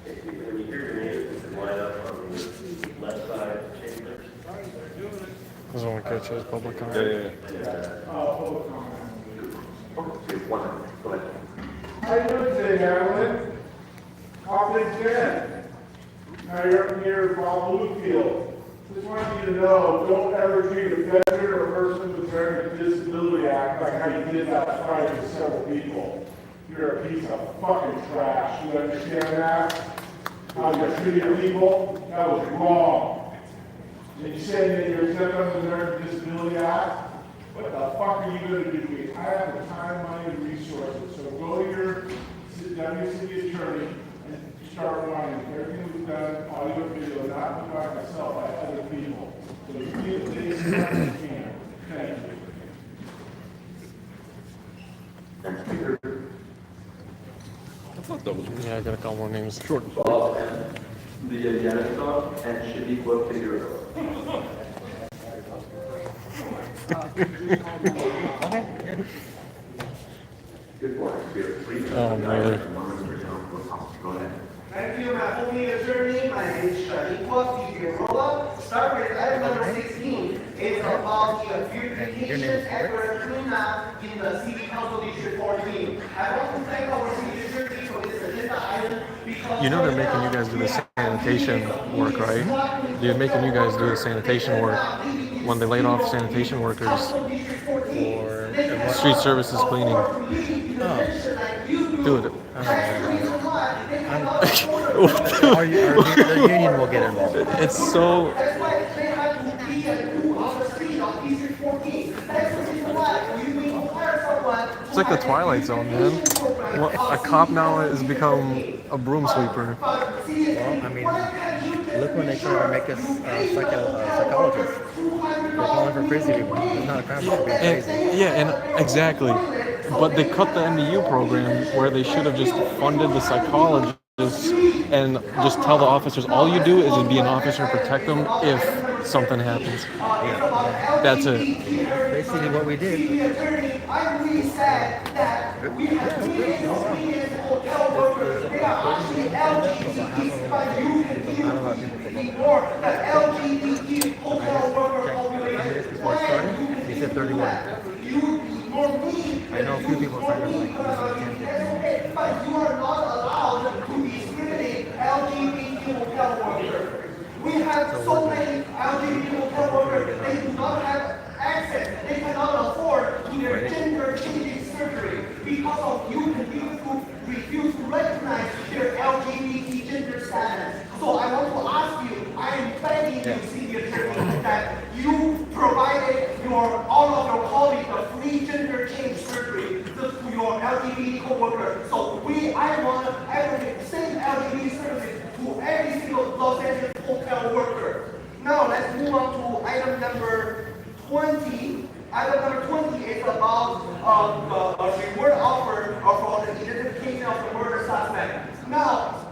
When you hear your name, you can line up on the left side chamber. Doesn't want to catch his public comment. Yeah. How you doing today, Marilyn? Confidence 10. Now you're up near Bob Bluefield. Just want you to know, don't ever treat a veteran or person with American Disability Act like how you did that fight with several people. You're a piece of fucking trash. You understand that? How you're treating people? That was wrong. And you said that you're exempt under the American Disability Act? What the fuck are you going to do to me? I have the time, money, and resources. So go to your deputy city attorney and start whining. Everything we've done, audio, video, not by myself, by other people. So you do the things you can. Thank you. I thought that was Yeah, I got a couple more names. Short. Bob and Leah Yanisov and Shaniqua Figueroa. Good morning, please. Oh, man. Go ahead. Thank you, my homie attorney. My name is Shaniqua Figueroa. Start with item number 16. It's about the beautification effort cleanup in the City Council District 14. I want to thank our city attorney for this agenda item because You know they're making you guys do the sanitation work, right? They're making you guys do the sanitation work when they laid off sanitation workers for street services cleaning. Dude. Our the union will get involved. It's so. that's why they have to be on the street on District 14. That's the reason why you need to hire someone. It's like the Twilight Zone, man. A cop now has become a broom sweeper. Well, I mean, look when they try to make us psychologists. They're calling for crazy people. It's not a crime for being crazy. And exactly. But they cut the MBU program where they should have just funded the psychologists and just tell the officers all you do is be an officer, protect them if something happens. That's it. Basically what we did. I'm really sad that we have Korean hotel workers. They are actually LGBT, but you continue to ignore the LGBT hotel worker population. Before it started, he said 31. You ignore me. I know a few people signed up like Okay, but you are not allowed to discriminate LGBT hotel workers. We have so many LGBT hotel workers, they do not have access, they cannot afford to their gender changing surgery because of you continue to refuse to recognize their LGBT gender status. So I want to ask you, I am begging you, senior attorney, that you provided all of your colleagues a free gender change surgery to your LGBT coworker. So I want to advocate the same LGBT services to every single Los Angeles hotel worker. Now let's move on to item number 20. Item number 20 is about a reward offer for the identification of the murder suspect. Now,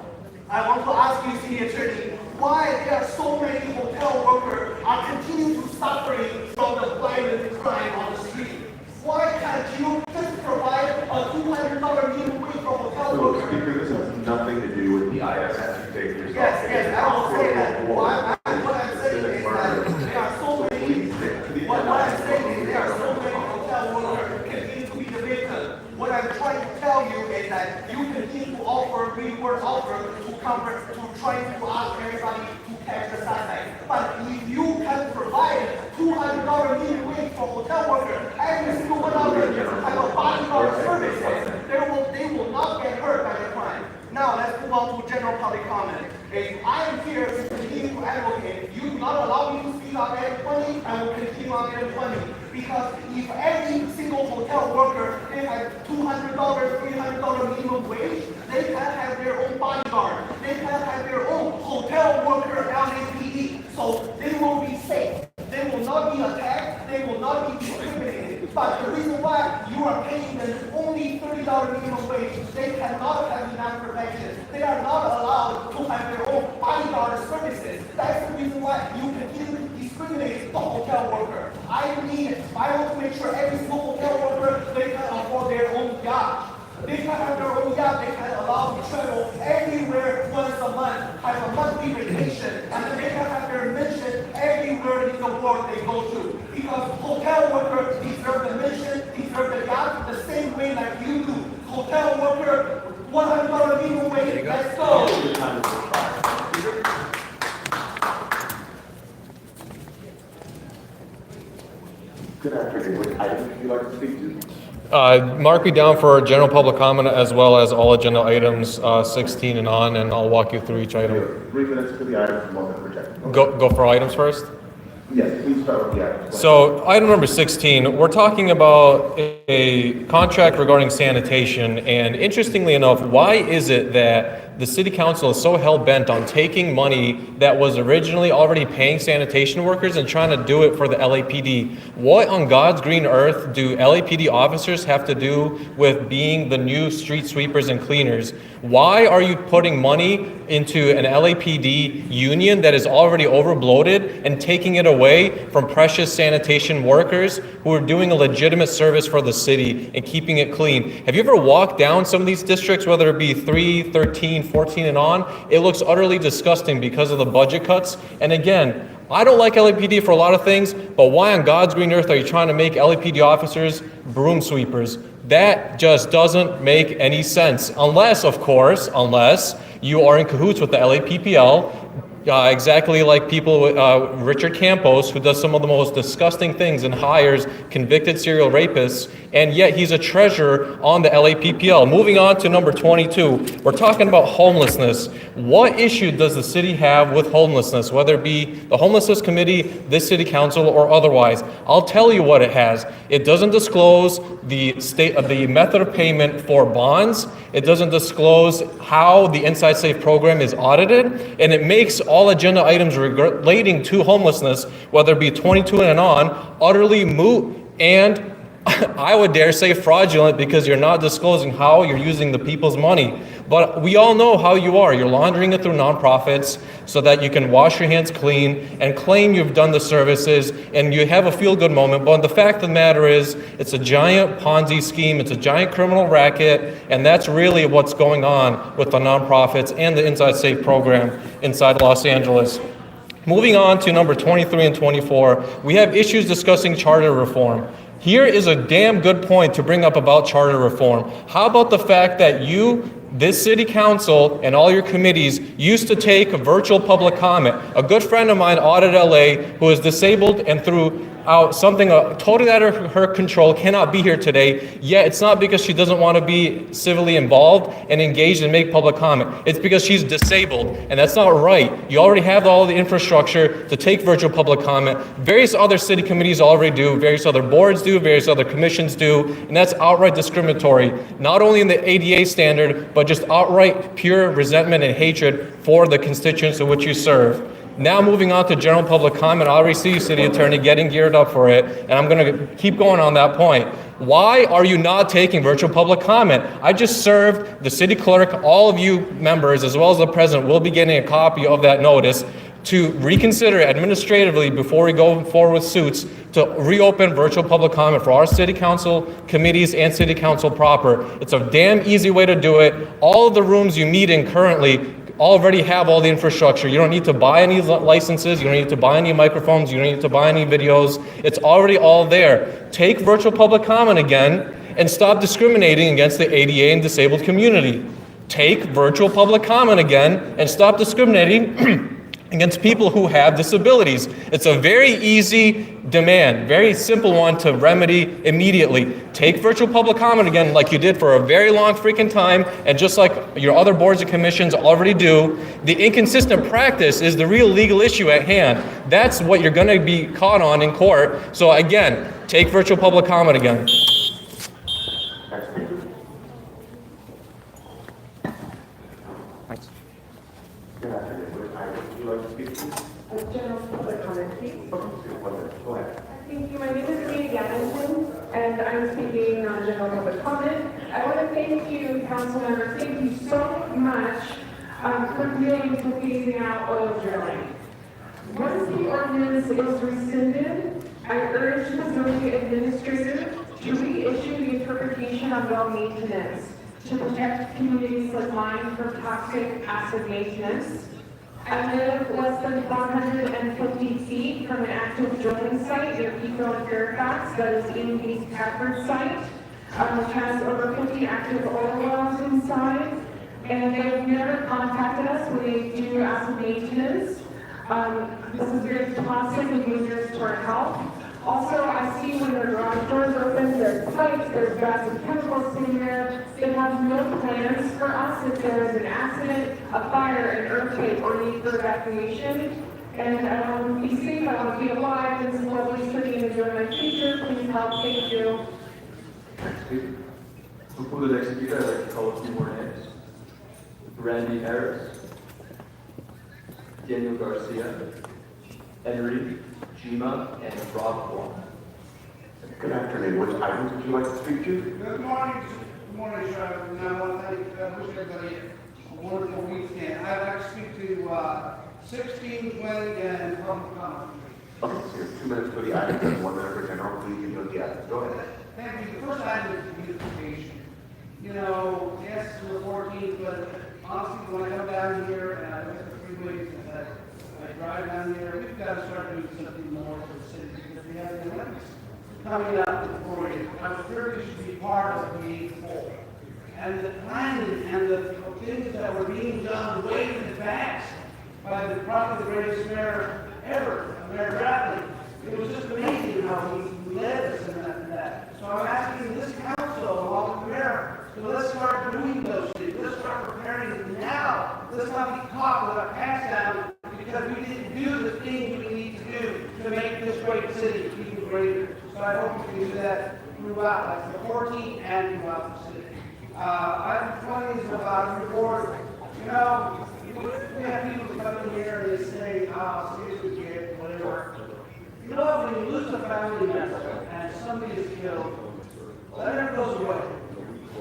I want to ask you, city attorney, why there are so many hotel workers are continuing to suffering from the violent crime on the street? Why can't you just provide a $200 minimum wage for hotel So, workers? Speaker, this has nothing to do with the ISS you take yourself. Yes, I will say that. What I'm saying is that there are so many. What I'm saying is there are so many hotel workers continue to be the victim. What I'm trying to tell you is that you continue to offer reward offer to try to ask everybody to catch the suspect. But if you can provide $200 minimum wage for hotel workers, every single one of them have a bodyguard services, they will not get hurt by the crime. Now let's move on to general public comment. If I am here to continue to advocate, you do not allow me to speak on item 20, I will continue on item 20. Because if every single hotel worker, they have $200, $300 minimum wage, they can have their own bodyguard. They can have their own hotel worker LAPD. So they will be safe. They will not be attacked. They will not be discriminated. But the reason why you are paying them only $30 minimum wage, they cannot have enough protection. They are not allowed to have their own bodyguard services. That's the reason why you continue to discriminate the hotel worker. I want to make sure every single hotel worker, they can afford their own yacht. They can have their own yacht, they can you'd like to speak to? Mark me down for general public comment as well as all agenda items 16 and on, and I'll walk you through each item. 3 minutes for the item, 1 minute rejected. Go for items first. Yes, please start with the item. So item number 16, we're talking about a contract regarding sanitation, and interestingly enough, why is it that the city council is so hell-bent on taking money that was originally already paying sanitation workers and trying to do it for the LAPD? What on God's green earth do LAPD officers have to do with being the new street sweepers and cleaners? Why are you putting money into an LAPD union that is already overbloated and taking it away from precious sanitation workers who are doing a legitimate service for the city and keeping it clean? Have you ever walked down some of these districts, whether it be 3, 13, 14 and on? It looks utterly disgusting because of the budget cuts. And again, I don't like LAPD for a lot of things, but why on God's green earth are you trying to make LAPD officers broom sweepers? That just doesn't make any sense. Unless, of course, you are in cahoots with the LAPPL, exactly like people with Richard Campos, who does some of the most disgusting things and hires convicted serial rapists, and yet he's a treasurer on the LAPPL. Moving on to number 22, we're talking about homelessness. What issue does the city have with homelessness, whether it be the homelessness committee, this city council, or otherwise? I'll tell you what it has. It doesn't disclose the method of payment for bonds. It doesn't disclose how the Inside Safe program is audited, and it makes all agenda items relating to homelessness, whether it be 22 and on, utterly moot and I would dare say fraudulent, because you're not disclosing how you're using the people's money. But we all know how you are. You're laundering it through nonprofits so that you can wash your hands clean and claim you've done the services and you have a feel-good moment. But the fact of the matter is, it's a giant Ponzi scheme. It's a giant criminal racket. And that's really what's going on with the nonprofits and the Inside Safe program inside Los Angeles. Moving on to number 23 and 24, we have issues discussing charter reform. Here is a damn good point to bring up about charter reform. How about the fact that you, this city council, and all your committees used to take a virtual public comment? A good friend of mine, Audit LA, who is disabled and through something totally out of her control, cannot be here today, yet it's not because she doesn't want to be civilly involved and engaged and make public comment. It's because she's disabled, and that's not right. You already have all the infrastructure to take virtual public comment. Various other city committees already do, various other boards do, various other commissions do, and that's outright discriminatory, not only in the ADA standard, but just outright pure resentment and hatred for the constituents in which you serve. Now moving on to general public comment, I already see you, City Attorney, getting geared up for it, and I'm going to keep going on that point. Why are you not taking virtual public comment? I just served the city clerk, all of you members, as well as the president, will be getting a copy of that notice to reconsider administratively before we go forward with suits to reopen virtual public comment for our city council committees and city council proper. It's a damn easy way to do it. All of the rooms you meet in currently already have all the infrastructure. You don't need to buy any licenses. You don't need to buy any microphones. You don't need to buy any videos. It's already all there. Take virtual public comment again and stop discriminating against the ADA and disabled community. Take virtual public comment again and stop discriminating against people who have disabilities. It's a very easy demand, very simple one to remedy immediately. Take virtual public comment again like you did for a very long freaking time, and just like your other boards and commissions already do. The inconsistent practice is the real legal issue at hand. That's what you're gonna be caught on in court. So again, take virtual public comment again. Thanks. Would you like to speak to? General public comment, please. Go ahead. Thank you. My name is Amy Gavinson, and I'm speaking on general public comment. I want to thank you, council members. Thank you so much for dealing with phasing out oil drilling. Once the ordinance is rescinded, I urge the zoning administrator to reissue the interpretation on well maintenance to protect communities like mine from toxic acid maintenance. I live less than 450 feet from an active drilling site near Pico and Fairfax that is in East Catford site, which has over 50 active oil wells inside, and they have never contacted us when they do acid maintenance. This is very toxic and dangerous to our health. Also, I see when their garage doors open, there's pipes, there's gas and chemicals in there. They have no plans for us if there is an accident, a fire, an earthquake, or need for evacuation. And I want to be safe, I want to be alive, and this is what we're looking to do in my future. Please help, thank you. Next speaker. Before the next speaker, I'd like to call a few more names. Randy Harris, Daniel Garcia, Henry, Jima, and Rob Wong. Good afternoon. Which items would you like to speak to? Good morning, Sheriff, and I want to wish everybody a wonderful weekend. I'd like to speak to 16, 20, and public comment. Okay, so you have 2 minutes for the items and 1 minute for general. Please give the items. Go ahead. Thank you. The first item is beautification. You know, yes, we're 14, but honestly, when I come down here and I look at the freeways and I drive down here, we've got to start doing something more for the city because we have the Olympics coming up before you. I'm sure you should be part of the whole. And the planning and the things that were being done way in advance by probably the greatest mayor ever, Mayor Bradley. It was just amazing how he led us in that. So I'm asking this council, along with the mayor, to let's start doing those things. Let's start preparing now. Let's not be caught with our pants down because we didn't do the things we need to do to make this great city even greater. So I hope we can do that throughout, like the 14th and throughout the city. Item 20 is about a reward. You know, we have people come in here and they say, seriously, kid, whatever. You know, when you lose a family member and somebody is killed, that goes away.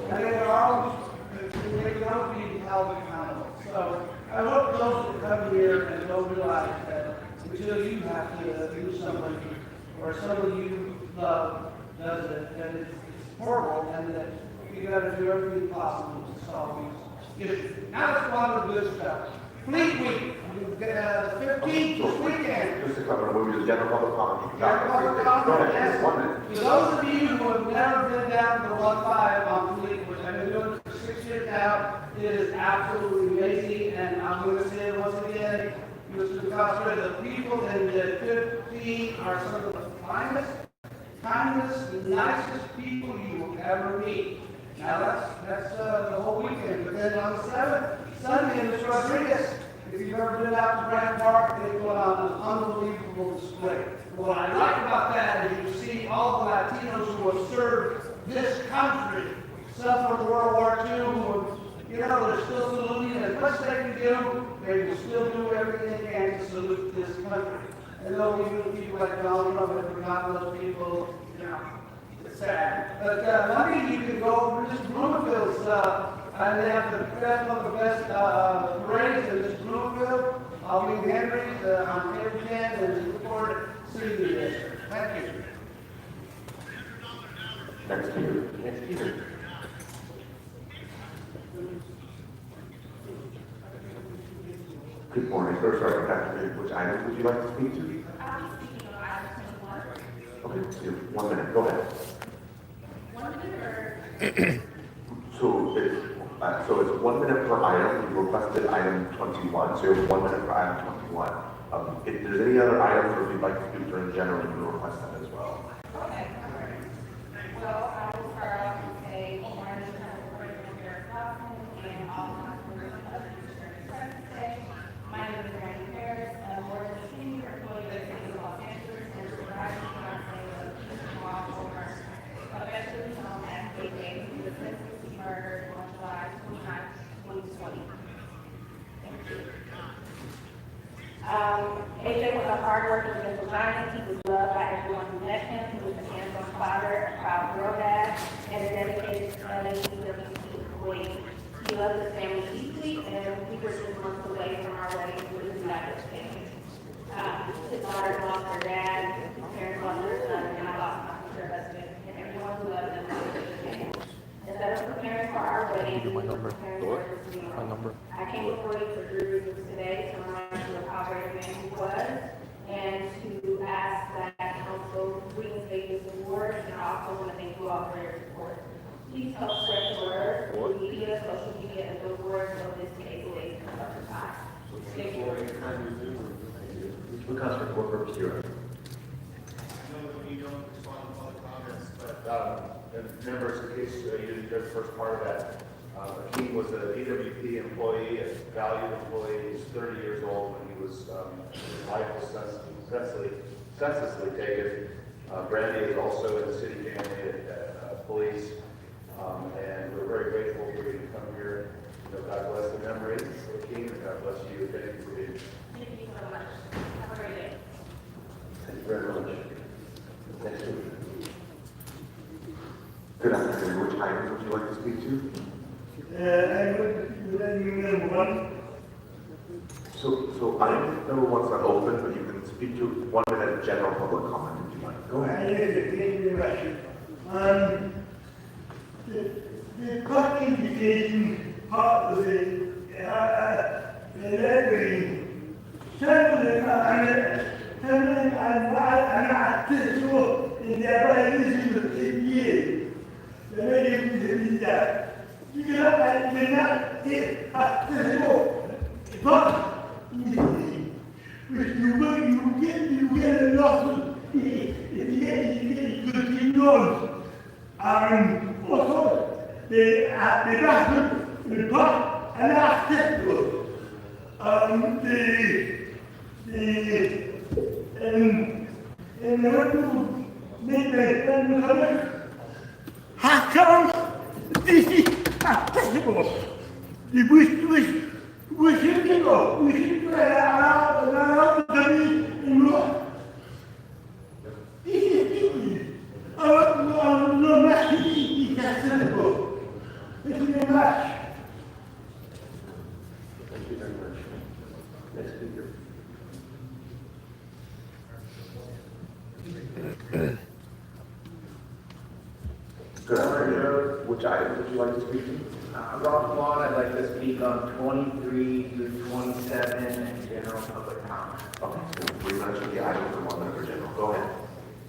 And they can always be held accountable. So I hope those that come here and don't realize that until you have to do something or somebody you love does it, that it's horrible and that you got to do everything possible to solve these issues. Now let's go on to the good stuff. Fleet Week, the 15th this weekend. Just to cover, we'll do the general public comment. Public Go comment, ahead. yes. 1 minute. For those of you who have never been down to the 1-5 on Fleet, which I've been doing for 6 years now, it is absolutely amazing, and I'm going to say it once again, Mr. Costa, the people in the 15 are some of the finest, kindest, nicest people you will ever meet. Now that's the whole weekend, but then on the 7th, Sunday, Mr. Rodriguez, if you've ever been out to Grand Park, they put on an unbelievable display. What I like about that is you see all the Latinos who have served this country, some from World War II, who, you know, they're still saluting, and as much as they can do, they will still do everything they can to salute this country. And though even people like Donald Trump have forgotten those people, you know, it's sad. But Monday you can go over to this Bloomfield's, and they have one of the best parades in this Bloomfield. I'll be in Henry's on April 10th and look forward to seeing you there. Thank you. Next speaker. Next speaker. Good morning. First, good afternoon. Which items would you like to speak to? I'm speaking of item 21. Okay, so you have 1 minute. Go ahead. 1 minute or? So it's 1 minute per item. You requested item 21, so you have 1 minute for item 21. If there's any other items or if you'd like to speak during general, you can request that as well. Okay, all right. Well, I will start off and say, good morning, President Garrett Hoffman, and all my members of the District President today. My name is Randy Harris, I'm more than a senior employee of the City of Los Angeles and supervising fiance of Chief Law Homer, affectionately known as KJ, who was sentenced murdered on July 29, 2020. Thank you. AJ was a hard-working gentle giant. He was loved by everyone who met him. He was a hands-on father, a proud girl dad, and a dedicated CWC employee. He loved his family deeply, and we were just months away from our wedding with his Baptist family. His daughter lost her dad, his parents lost their son, and I lost my future husband, and everyone who loved him was his. Instead of preparing for our wedding, we were preparing for his funeral. I came before you for 3 reasons today to remind you of how great a man he was, and to ask that council reinstate this award, and I also want to thank you all for your support. Please help spread the word through media, social media, and billboards so this case stays in the time. Thank you. Mr. Costa, for purpose 0. And members, in case you didn't hear the first part of that, Akeem was an EWP employee, a valued employee. He's 30 years old when he was, his life was senselessly taken. Brandy is also in the city family at police. And we're very grateful for you to come here. You know, God bless the memory of Akeem, and God bless you. Thank you for being here. Thank you so much. Have a great day. Thank you very much. Next week. Good afternoon. Which item would you like to speak to? I would let you know one. So item number one's not open, but you can speak to 1 minute of general public comment if you like. Go ahead. Thank you very much. The cost indication part of the library, some of them are accessible in their violation of ADA. The very reason is that you cannot get accessible, but if you get a lawsuit, if you get good laws. Also, the bathroom, the pot, and accessible. And I want to make the comment. How come this is accessible? We should go. We should allow the in law. This is stupid. No matter is accessible. Thank you very much. Thank you very much. Next speaker. Good afternoon. Which item would you like to speak to? Rob Vaughn, I'd like to speak on 23 through 27 and general public comment. Okay, so 3 minutes for the item and 1 minute for general. Go ahead.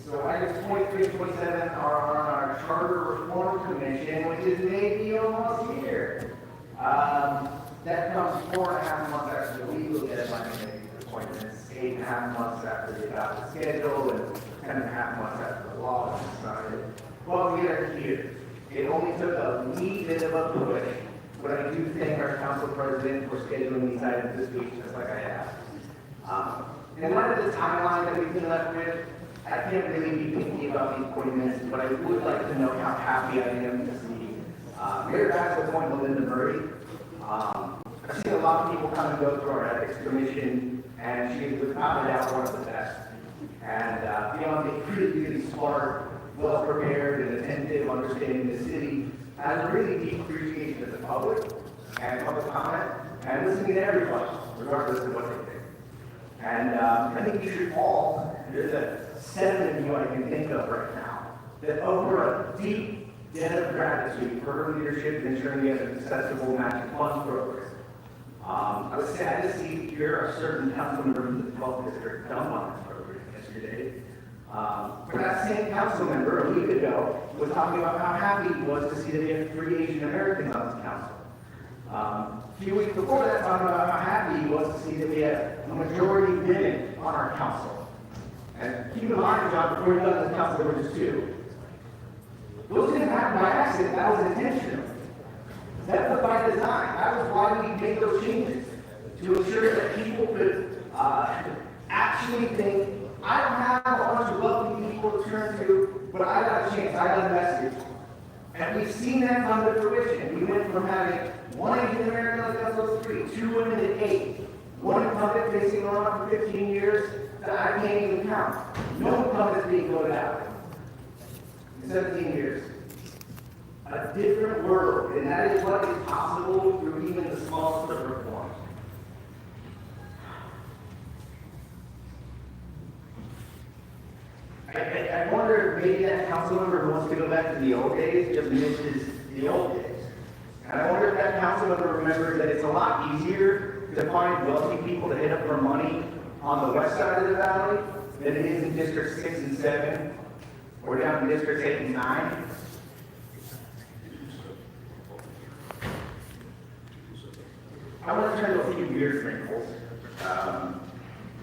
So items 23 and 27 are on our Charter Reform Commission, which is maybe almost here. That comes 4.5 months after the legal deadline to make these appointments, 8.5 months after the adopted schedule, and 10.5 months after the law was decided. Well, we are here. It only took a wee bit of a push, but I do thank our council president for scheduling these items this week, just like I have. In light of the timeline that we've been left with, I can't really be thinking about these appointments, but I would like to know how happy I am to see Mayor Bass appoint Melinda Murray. I've seen a lot of people come and go through our ethics commission, and she is without a doubt one of the best. And beyond being really smart, well prepared, and attentive, understanding the city, has a really deep appreciation of the public and public comment, and listening to everybody, regardless of what they think. And I think you should all, there's a 7 of you I can think of right now, that over a deep debt of gratitude for her leadership in ensuring we have an accessible matching funds program. I was sad to see here a certain council member from the 12th district dump on this program yesterday. But that same council member a week ago was talking about how happy he was to see that we have 3 Asian Americans on this council. A few weeks before that, talking about how happy he was to see that we have a majority women on our council. And keep in mind, John, before you got on this council, there were just 2. Those didn't happen by accident, that was intentional. That was by design. That was why we made those changes, to ensure that people could actually think, I don't have a bunch of wealthy people to turn to, but I got a chance, I got a message. And we've seen that come to fruition. We went from having 1 Asian American on the council of 3, 2 women at 8, 1 incumbent facing around for 15 years that I can't even count. No incumbents being voted out in 17 years. A different world, and that is what is possible through even the smallest of reforms. I wonder if maybe that council member who wants to go back to the old days just misses the old days. And I wonder if that council member remembers that it's a lot easier to find wealthy people to hit up for money on the west side of the valley than it is in District 6 and 7, or down in Districts 8 and 9. I want to turn to a few weird wrinkles.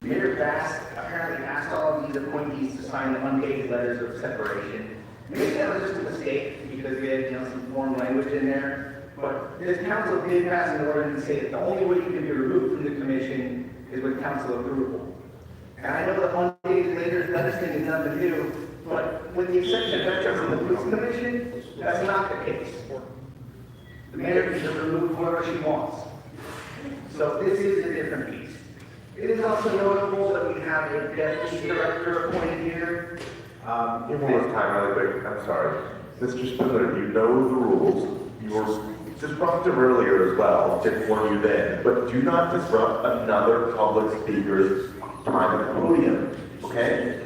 Mayor Bass apparently asked all of these appointees to sign undated letters of separation. Maybe that was just a mistake because we had, some foreign language in there. But this council did pass an ordinance to say that the only way you can be removed from the commission is with council approval. And I know that 1 day later, that thing is nothing new, but with the exception of veterans and the police commission, that's not the case. The mayor can just remove whoever she wants. So this is a different piece. It is also notable that we have a deputy director appointed here. One more time, really quick, I'm sorry. Mr. Spindler, you know the rules. You were disruptive earlier as well, didn't warn you then, but do not disrupt another public speaker's time at the podium, okay?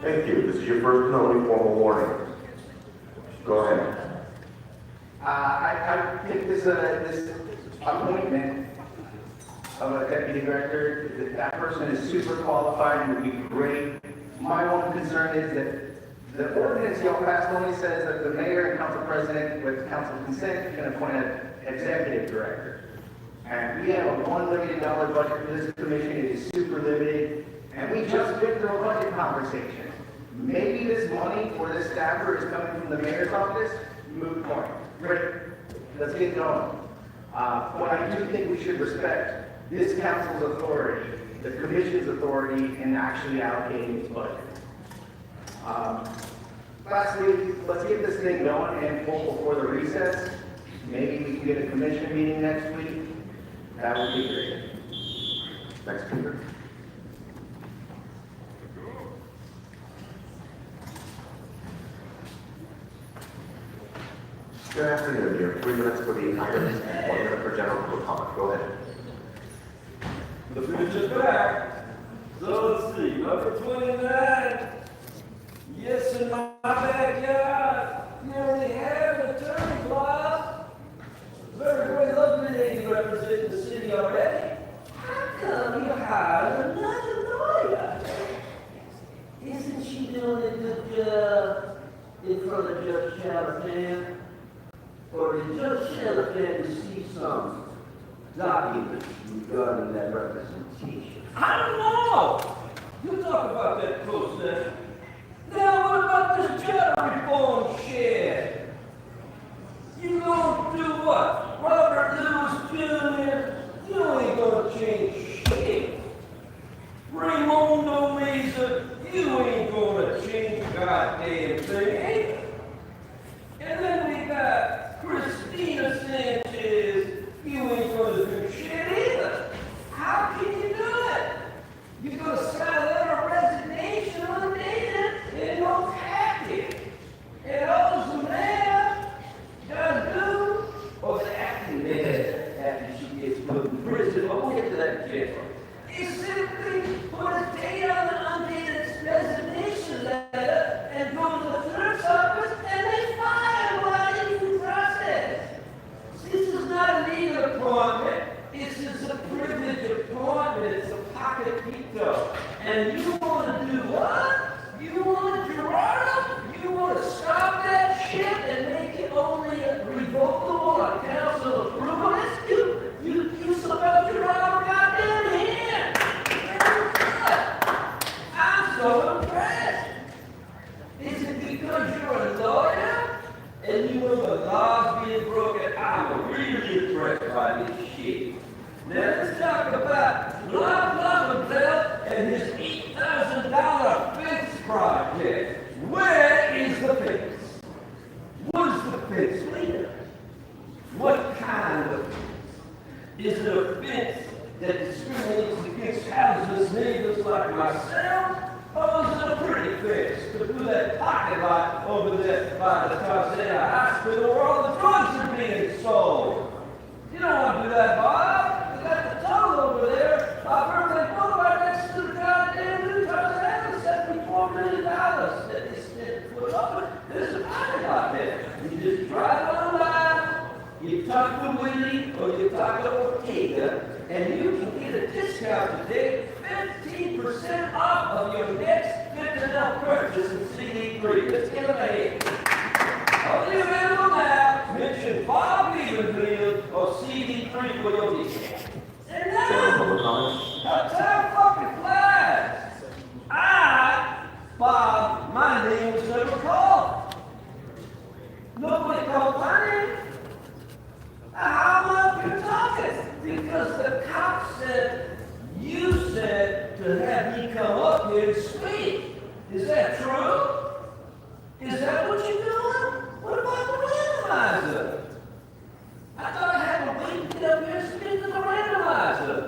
Thank you. This is your first and only formal warning. Go ahead. I think this appointment of a deputy director, that person is super qualified and would be great. My one concern is that the ordinance y'all passed only says that the mayor and council president, with council consent, can appoint an executive director. And we have a $1 million budget for this commission. It is super limited. And we just went through a budget conversation. Maybe this money for this staffer is coming from the mayor's office. Moot point. Great. Let's get going. But I do think we should respect this council's authority, the commission's authority in actually allocating its budget. Lastly, let's get this thing going and full before the recess. Maybe we can get a commission meeting next week. That would be great. Next speaker. Good afternoon. You have 3 minutes for the items and 1 minute for general public comment. Go ahead. The finish is back. So let's see, number 29. Yes, in my backyard, nearly half an attorney class. Very lovely lady representing the city already. How come you hired another lawyer? Isn't she doing a good job in front of Judge Chalfant? Or did Judge Chalfant receive some documents regarding that representation? I don't know. You talk about that process. Now what about this jail reform shed? You gonna do what? Robert Lewis Jr., you ain't gonna change shit. Raymondo Mesa, you ain't gonna change a goddamn thing. And then we got Christina Sanchez, you ain't gonna do shit either. How can you do it? You're gonna sign a letter of resignation on the data and no packet. And all the mayor does do, or the acting mayor, after she gets put in prison, but we'll get to that jail. Is simply put a date on the undated resignation letter and go to the clerk's office and they file while it's in process. This is not a legal appointment. This is a privileged appointment. It's a pocket veto. And you want to do what? You want to Gerardo? You want to stop that shit and make it only revocable on council approval? That's you supposed Gerardo goddamn hand. I'm so impressed. Is it because you're a lawyer and you know the laws being broken? I'm really impressed by this shit. Now let's talk about Bob Blumenfeld and his $8,000 fence project. Where is the fence? What is the fence leader? What kind of fence? Is it a fence that discriminates against houseless neighbors like myself? Or is it a pretty fence to do that pocket lot over there by the Tarzana Hospital where all the drugs are being sold? You don't want to do that, Bob. You got the tunnel over there by Berkeley Boulevard next to the goddamn new Tarzana, $74 million that they spent to put up. There's a pocket lot there. You just drive on by, you talk to Willie or you talk to Ortega, and you can get a discount today, 15% off of your next $50 purchase in CD3. Let's get them ahead. Only available now. Mention Bob Lieberfield or CD3 for your discount. And now, how time fucking flies. Bob, my name was never called. cop said, you said to have me come up here and speak. Is that true? Is that what you're doing? What about the randomizer? I thought I had to wait to get up here and speak to the randomizer.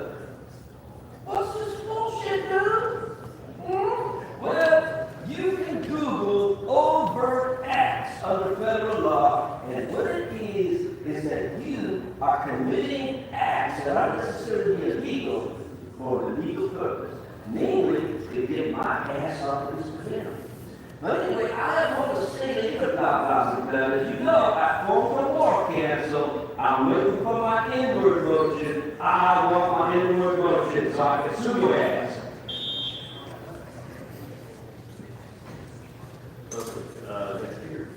What's this bullshit, dude? Well, you can Google overt acts under federal law, and what it is that you are committing acts that are necessarily illegal for the legal purpose, namely to get my ass off this panel. But anyway, I want to say a little about Gossip Bell. As you know, I fought for war cancel. I'm waiting for my inward motion. I want my inward motion so I can sue your ass. Next speaker.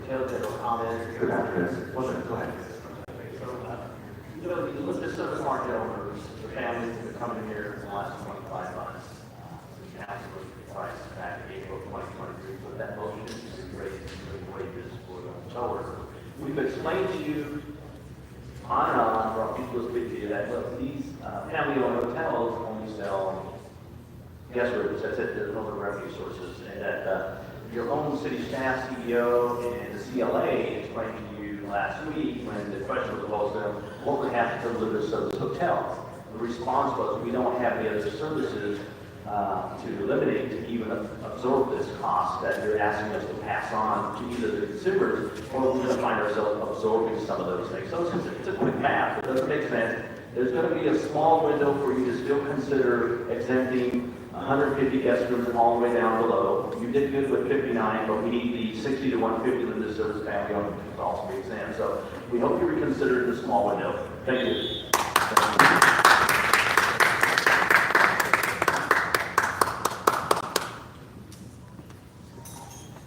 Detailed general comments. Good afternoon. Go ahead. You know, the Elizabeth Service Market owners, the families that have come in here in the last 25 months, the council was priced back in April 2023, so that motion is to raise the wages for the towers. We've explained to you on and on, for people to speak to you, that look, these family-owned hotels only sell guest rooms, that's it, there's no other revenue sources, and that your own city staff, CEO, and the CLA explained to you last week when the question was posed to them, what would happen to the service hotels? The response was, we don't have any other services to eliminate, to even absorb this cost that you're asking us to pass on to either the consumers, or we're going to find ourselves absorbing some of those things. So it's a quick math, it doesn't make sense. There's going to be a small window for you to still consider exempting 150 guest rooms all the way down below. You did good with 59, but we need the 60 to 150 limited service family owned to also be exempt. So we hope you reconsider the small window. Thank you.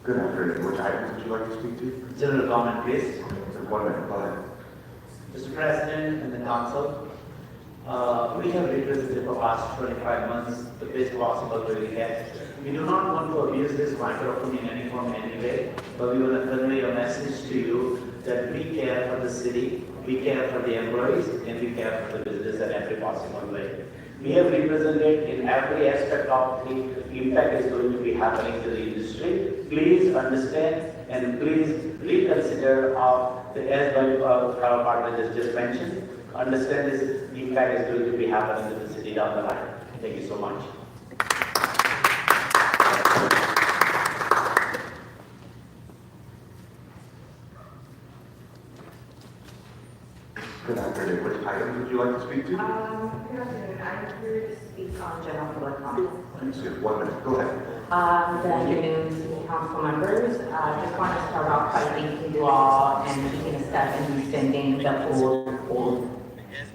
Good afternoon. Which items would you like to speak to? General comment, please. 1 minute, go ahead. Mr. President and the council, we have represented for past 25 months the best possible way we have. We do not want to abuse this microphone in any form, in any way, but we want to convey a message to you that we care for the city, we care for the employees, and we care for the business in every possible way. We have represented in every aspect of the impact is going to be happening to the industry. Please understand and please reconsider as our partner just mentioned. Understand this impact is going to be happening to the city down the line. Thank you so much. Good afternoon. Which items would you like to speak to? Good afternoon. I'm here to speak on general public comments. Please, 1 minute. Go ahead. Good afternoon, council members. I just want to start off by thanking you all and taking a step in rescinding the old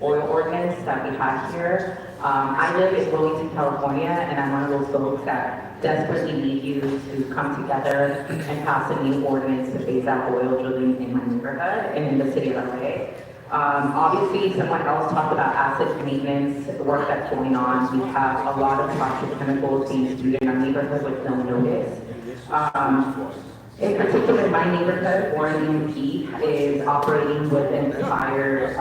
oil ordinance that we have here. I live in Wilmington, California, and I'm one of those folks that desperately need you to come together and pass a new ordinance to phase out oil drilling in my neighborhood and in the city of LA. Obviously, someone else talked about asset maintenance, the work that's going on. We have a lot of toxic chemicals being spewed in our neighborhood with no notice. In particular, my neighborhood, Warren EMP, is operating with an expired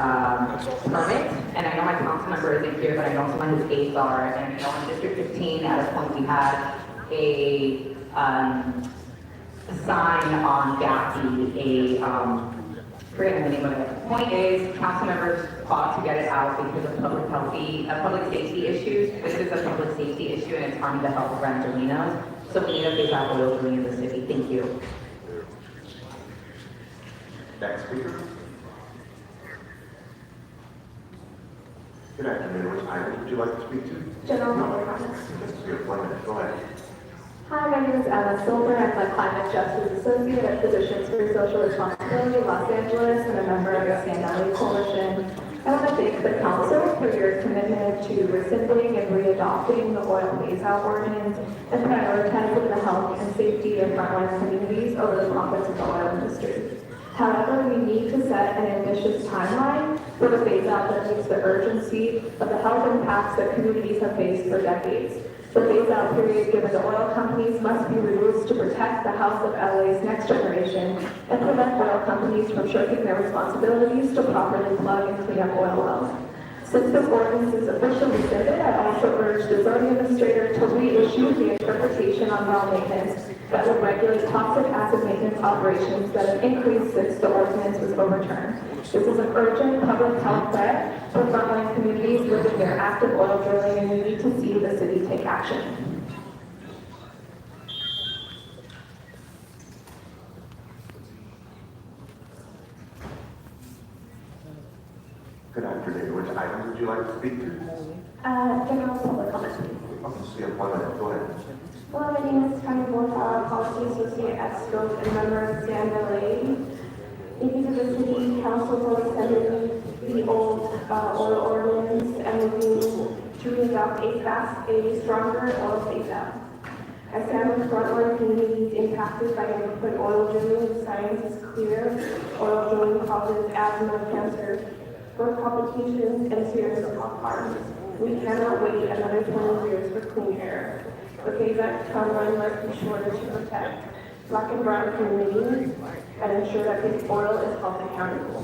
permit. And I know my council member isn't here, but I know someone whose aides are. And I know in District 15, at a point, we had a sign on Gatsby, forget the name of it. The point is, council members fought to get it out because of public safety issues. This is a public safety issue and it's harming the health of Rangelinos. So we need to phase out oil drilling in the city. Thank you. Next speaker. Good afternoon. Which items would you like to speak to? General public comments. You have 1 minute. Go ahead. Hi, my name is Emma Silver. I'm the Climate Justice Associate at Physicians for Social Responsibility, Los Angeles, and a member of the San Valley Coalition. I want to thank the council for your commitment to rescinding and readopting the oil phase-out ordinance and prioritizing the health and safety of frontline communities over the profits of the oil industry. However, we need to set an ambitious timeline for the phase-out that meets the urgency of the health impacts that communities have faced for decades. The phase-out period given to oil companies must be reduced to protect the House of LA's next generation and prevent oil companies from shirking their responsibilities to properly plug and clean up oil wells. Since this ordinance is officially rescinded, I also urge the zoning administrator to reissue the interpretation on well maintenance that would regulate toxic acid maintenance operations that have increased since the ordinance was overturned. This is an urgent public health threat for frontline communities living near active oil drilling, and we need to see the city take action. Good afternoon. Which items would you like to speak to? General public comment, please. I'll just see a 1 minute. Go ahead. Hello, my name is Tanya Borta, Policy Associate at Scope and member of San LA. Thank you to the City Council for extending the old oil ordinance and looking to adopt a stronger oil phase-out. As stand with frontline communities impacted by liquid oil drilling, the science is clear. Oil drilling causes asthma, cancer, birth complications, and serious health harms. We cannot wait another 20 years for clean air. The phase-out timeline must be shorter to protect Black and brown communities and ensure that this oil is held accountable.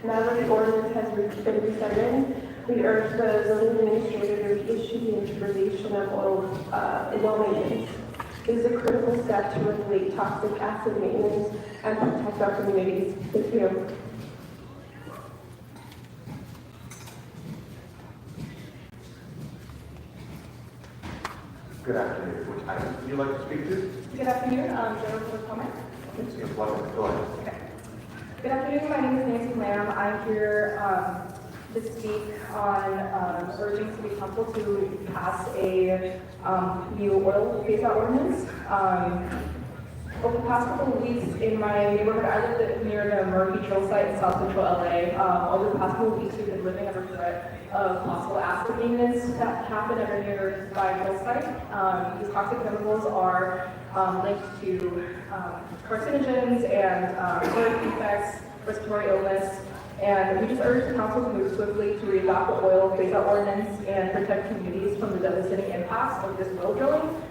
Now that the ordinance has been rescinded, we urge the zoning administrator to reissue the interpretation of oil maintenance. It is a critical step to regulate toxic acid maintenance and protect our communities. Thank you. Good afternoon. Which items would you like to speak to? Good afternoon, General Public Comment. Let's see a 1 minute. Go ahead. Good afternoon, my name is Nancy Lamb. I'm here to speak on urging City Council to pass a new oil phase-out ordinance. Over the past couple of weeks in my neighborhood, I live near the Murphy Trail site in South Central LA. Over the past couple of weeks, we've been living under threat of possible acid maintenance that happen at our nearby drill site. These toxic chemicals are linked to carcinogens and birth defects, respiratory illness, and we just urge the council to move swiftly to readopt the oil phase-out ordinance and protect communities from the devastating impacts of this oil drilling.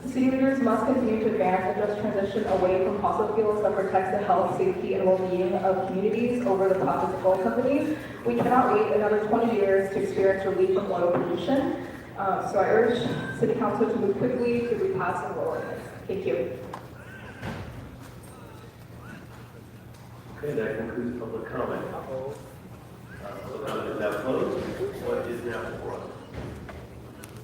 City leaders must continue to advance a just transition away from fossil fuels that protects the health, safety, and well-being of communities over the profits of oil companies. We cannot wait another 20 years to experience relief from oil pollution. So I urge City Council to move quickly to repass the ordinance. Thank you. Okay, that concludes public comment.